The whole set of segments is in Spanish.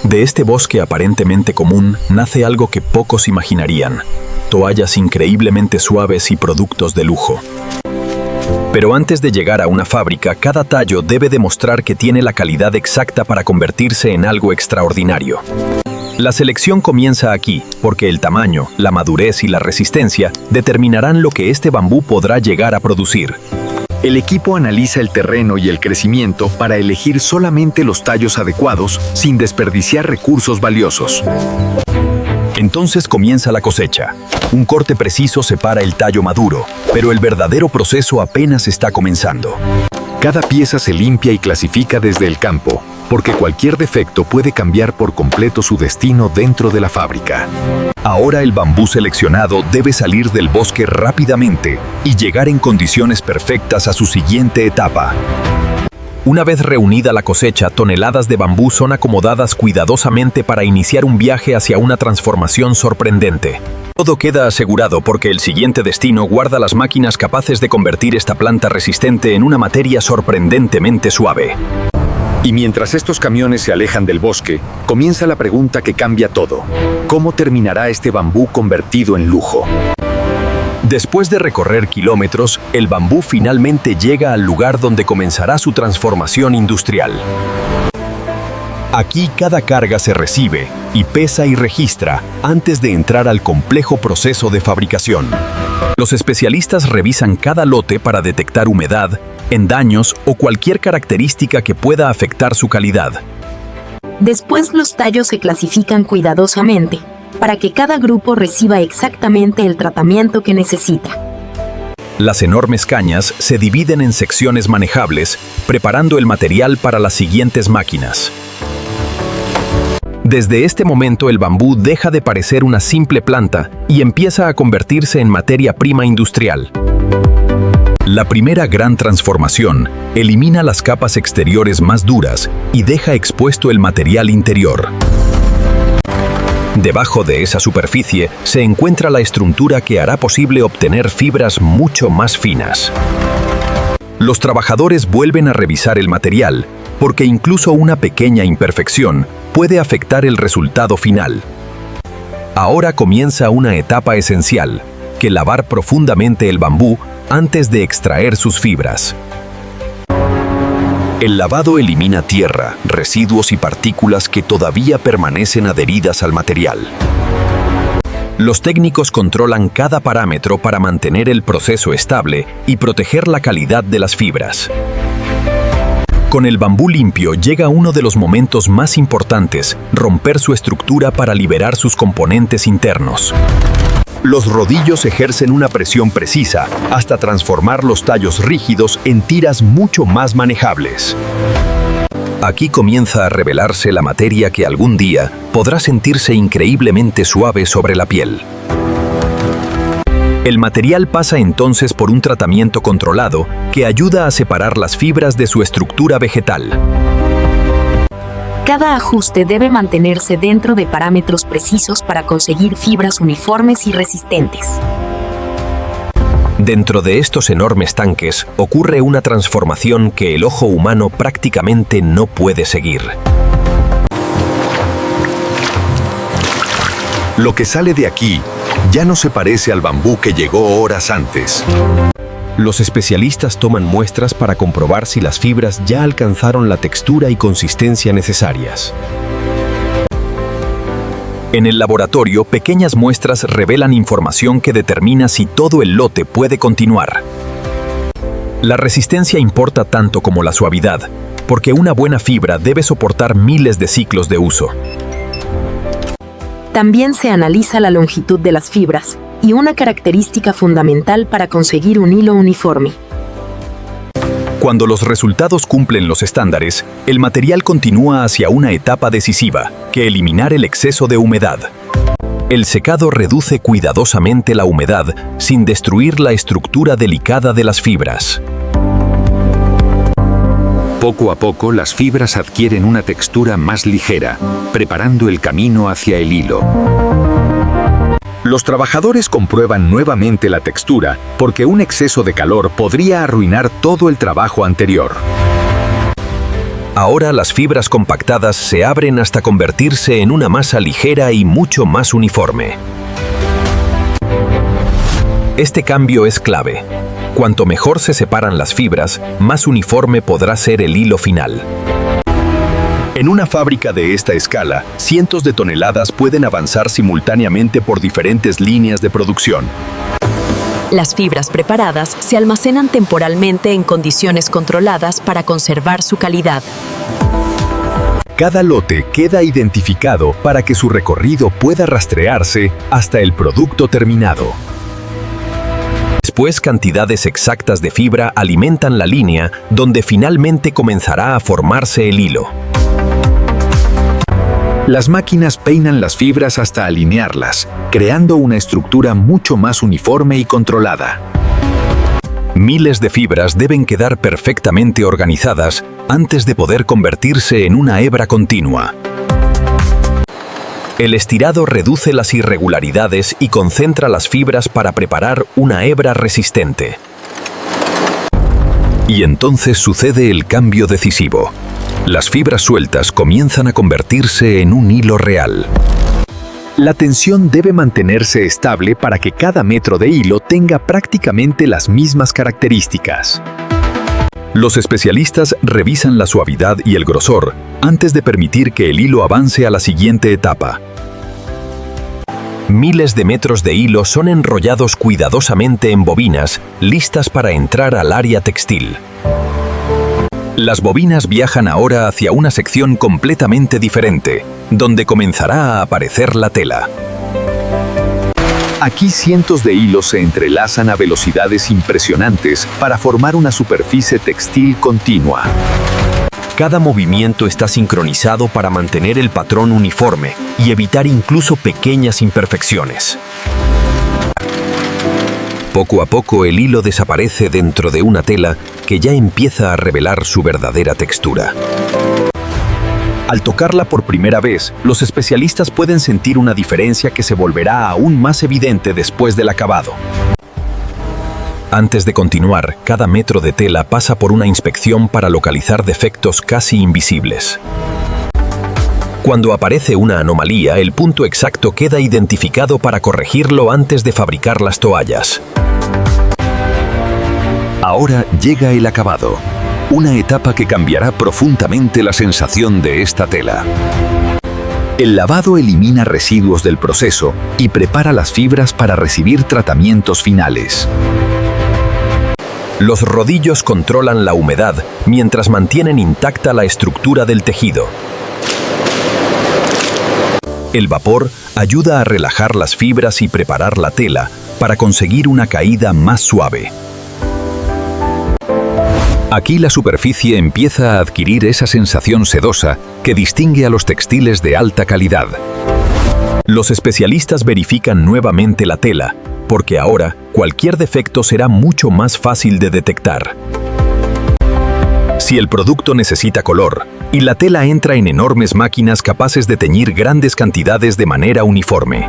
De este bosque aparentemente común nace algo que pocos imaginarían: toallas increíblemente suaves y productos de lujo. Pero antes de llegar a una fábrica, cada tallo debe demostrar que tiene la calidad exacta para convertirse en algo extraordinario. La selección comienza aquí, porque el tamaño, la madurez y la resistencia determinarán lo que este bambú podrá llegar a producir. El equipo analiza el terreno y el crecimiento para elegir solamente los tallos adecuados sin desperdiciar recursos valiosos. Entonces comienza la cosecha. Un corte preciso separa el tallo maduro, pero el verdadero proceso apenas está comenzando. Cada pieza se limpia y clasifica desde el campo, porque cualquier defecto puede cambiar por completo su destino dentro de la fábrica. Ahora el bambú seleccionado debe salir del bosque rápidamente y llegar en condiciones perfectas a su siguiente etapa. Una vez reunida la cosecha, toneladas de bambú son acomodadas cuidadosamente para iniciar un viaje hacia una transformación sorprendente. Todo queda asegurado porque el siguiente destino guarda las máquinas capaces de convertir esta planta resistente en una materia sorprendentemente suave. Y mientras estos camiones se alejan del bosque, comienza la pregunta que cambia todo. ¿Cómo terminará este bambú convertido en lujo? Después de recorrer kilómetros, el bambú finalmente llega al lugar donde comenzará su transformación industrial. Aquí cada carga se recibe y pesa y registra antes de entrar al complejo proceso de fabricación. Los especialistas revisan cada lote para detectar humedad, endaños o cualquier característica que pueda afectar su calidad. Después los tallos se clasifican cuidadosamente, para que cada grupo reciba exactamente el tratamiento que necesita. Las enormes cañas se dividen en secciones manejables, preparando el material para las siguientes máquinas. Desde este momento el bambú deja de parecer una simple planta y empieza a convertirse en materia prima industrial. La primera gran transformación elimina las capas exteriores más duras y deja expuesto el material interior. Debajo de esa superficie se encuentra la estructura que hará posible obtener fibras mucho más finas. Los trabajadores vuelven a revisar el material, porque incluso una pequeña imperfección puede afectar el resultado final. Ahora comienza una etapa esencial, que lavar profundamente el bambú antes de extraer sus fibras. El lavado elimina tierra, residuos y partículas que todavía permanecen adheridas al material. Los técnicos controlan cada parámetro para mantener el proceso estable y proteger la calidad de las fibras. Con el bambú limpio llega uno de los momentos más importantes: romper su estructura para liberar sus componentes internos. Los rodillos ejercen una presión precisa hasta transformar los tallos rígidos en tiras mucho más manejables. Aquí comienza a revelarse la materia que algún día podrá sentirse increíblemente suave sobre la piel. El material pasa entonces por un tratamiento controlado que ayuda a separar las fibras de su estructura vegetal. Cada ajuste debe mantenerse dentro de parámetros precisos para conseguir fibras uniformes y resistentes. Dentro de estos enormes tanques ocurre una transformación que el ojo humano prácticamente no puede seguir. Lo que sale de aquí ya no se parece al bambú que llegó horas antes. Los especialistas toman muestras para comprobar si las fibras ya alcanzaron la textura y consistencia necesarias. En el laboratorio, pequeñas muestras revelan información que determina si todo el lote puede continuar. La resistencia importa tanto como la suavidad, porque una buena fibra debe soportar miles de ciclos de uso. También se analiza la longitud de las fibras, y una característica fundamental para conseguir un hilo uniforme. Cuando los resultados cumplen los estándares, el material continúa hacia una etapa decisiva, que eliminar el exceso de humedad. El secado reduce cuidadosamente la humedad sin destruir la estructura delicada de las fibras. Poco a poco, las fibras adquieren una textura más ligera, preparando el camino hacia el hilo. Los trabajadores comprueban nuevamente la textura, porque un exceso de calor podría arruinar todo el trabajo anterior. Ahora las fibras compactadas se abren hasta convertirse en una masa ligera y mucho más uniforme. Este cambio es clave. Cuanto mejor se separan las fibras, más uniforme podrá ser el hilo final. En una fábrica de esta escala, cientos de toneladas pueden avanzar simultáneamente por diferentes líneas de producción. Las fibras preparadas se almacenan temporalmente en condiciones controladas para conservar su calidad. Cada lote queda identificado para que su recorrido pueda rastrearse hasta el producto terminado. Después, cantidades exactas de fibra alimentan la línea donde finalmente comenzará a formarse el hilo. Las máquinas peinan las fibras hasta alinearlas, creando una estructura mucho más uniforme y controlada. Miles de fibras deben quedar perfectamente organizadas antes de poder convertirse en una hebra continua. El estirado reduce las irregularidades y concentra las fibras para preparar una hebra resistente. Y entonces sucede el cambio decisivo. Las fibras sueltas comienzan a convertirse en un hilo real. La tensión debe mantenerse estable para que cada metro de hilo tenga prácticamente las mismas características. Los especialistas revisan la suavidad y el grosor antes de permitir que el hilo avance a la siguiente etapa. Miles de metros de hilo son enrollados cuidadosamente en bobinas, listas para entrar al área textil. Las bobinas viajan ahora hacia una sección completamente diferente, donde comenzará a aparecer la tela. Aquí cientos de hilos se entrelazan a velocidades impresionantes para formar una superficie textil continua. Cada movimiento está sincronizado para mantener el patrón uniforme y evitar incluso pequeñas imperfecciones. Poco a poco el hilo desaparece dentro de una tela que ya empieza a revelar su verdadera textura. Al tocarla por primera vez, los especialistas pueden sentir una diferencia que se volverá aún más evidente después del acabado. Antes de continuar, cada metro de tela pasa por una inspección para localizar defectos casi invisibles. Cuando aparece una anomalía, el punto exacto queda identificado para corregirlo antes de fabricar las toallas. Ahora llega el acabado, una etapa que cambiará profundamente la sensación de esta tela. El lavado elimina residuos del proceso y prepara las fibras para recibir tratamientos finales. Los rodillos controlan la humedad mientras mantienen intacta la estructura del tejido. El vapor ayuda a relajar las fibras y preparar la tela para conseguir una caída más suave. Aquí la superficie empieza a adquirir esa sensación sedosa que distingue a los textiles de alta calidad. Los especialistas verifican nuevamente la tela, porque ahora cualquier defecto será mucho más fácil de detectar. Si el producto necesita color, y la tela entra en enormes máquinas capaces de teñir grandes cantidades de manera uniforme.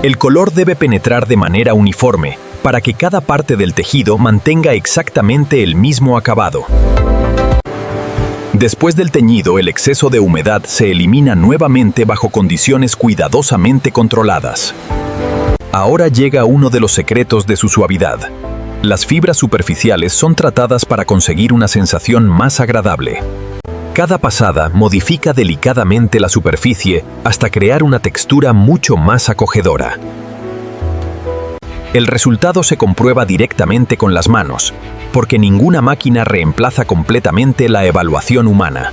El color debe penetrar de manera uniforme, para que cada parte del tejido mantenga exactamente el mismo acabado. Después del teñido, el exceso de humedad se elimina nuevamente bajo condiciones cuidadosamente controladas. Ahora llega uno de los secretos de su suavidad. Las fibras superficiales son tratadas para conseguir una sensación más agradable. Cada pasada modifica delicadamente la superficie hasta crear una textura mucho más acogedora. El resultado se comprueba directamente con las manos, porque ninguna máquina reemplaza completamente la evaluación humana.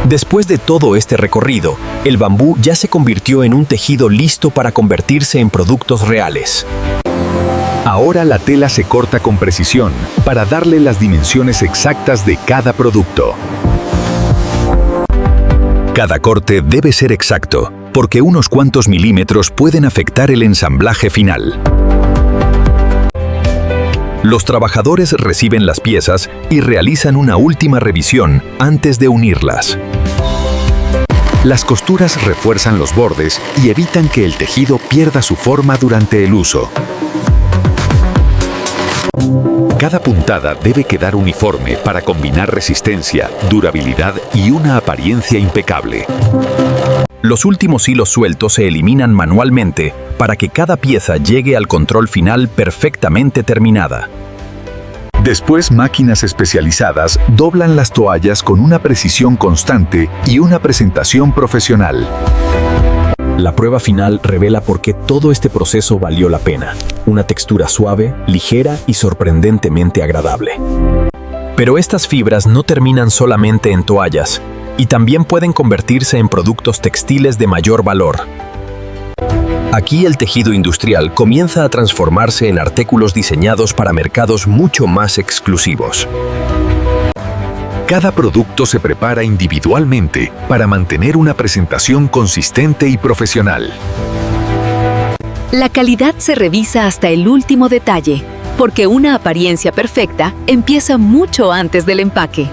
Después de todo este recorrido, el bambú ya se convirtió en un tejido listo para convertirse en productos reales. Ahora la tela se corta con precisión para darle las dimensiones exactas de cada producto. Cada corte debe ser exacto, porque unos cuantos milímetros pueden afectar el ensamblaje final. Los trabajadores reciben las piezas y realizan una última revisión antes de unirlas. Las costuras refuerzan los bordes y evitan que el tejido pierda su forma durante el uso. Cada puntada debe quedar uniforme para combinar resistencia, durabilidad y una apariencia impecable. Los últimos hilos sueltos se eliminan manualmente para que cada pieza llegue al control final perfectamente terminada. Después, máquinas especializadas doblan las toallas con una precisión constante y una presentación profesional. La prueba final revela por qué todo este proceso valió la pena. Una textura suave, ligera y sorprendentemente agradable. Pero estas fibras no terminan solamente en toallas, y también pueden convertirse en productos textiles de mayor valor. Aquí el tejido industrial comienza a transformarse en artículos diseñados para mercados mucho más exclusivos. Cada producto se prepara individualmente para mantener una presentación consistente y profesional. La calidad se revisa hasta el último detalle, porque una apariencia perfecta empieza mucho antes del empaque.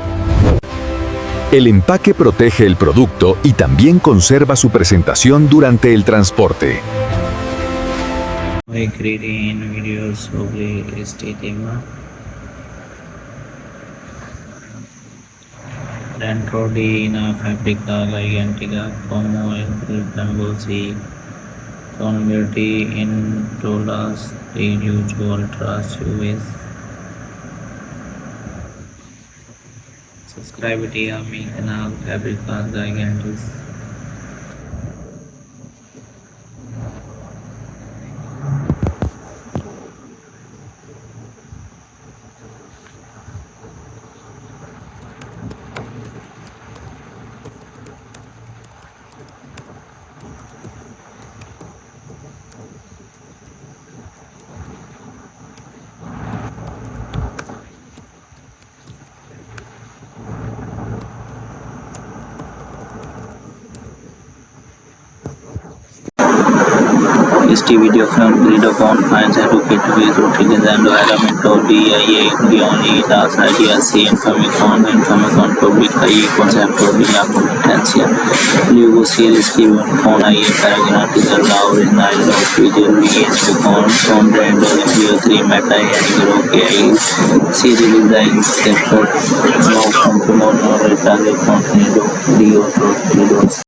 El empaque protege el producto y también conserva su presentación durante el transporte. I create videos sobre este tema. Dentro de una fábrica gigantesca como el Bamboo se convierte en todas de usual UV. Suscríbete a mi canal Fábrica Gigantes. Este video fue un video con fines educativos útiles en environmental guioni las ideas y información pública y conceptos de la competencia. Luego series que con ahí para garantizar la original video videos con brand de 3 meta y creo que ahí series design sector no comprometer no retarde contenido de otros videos.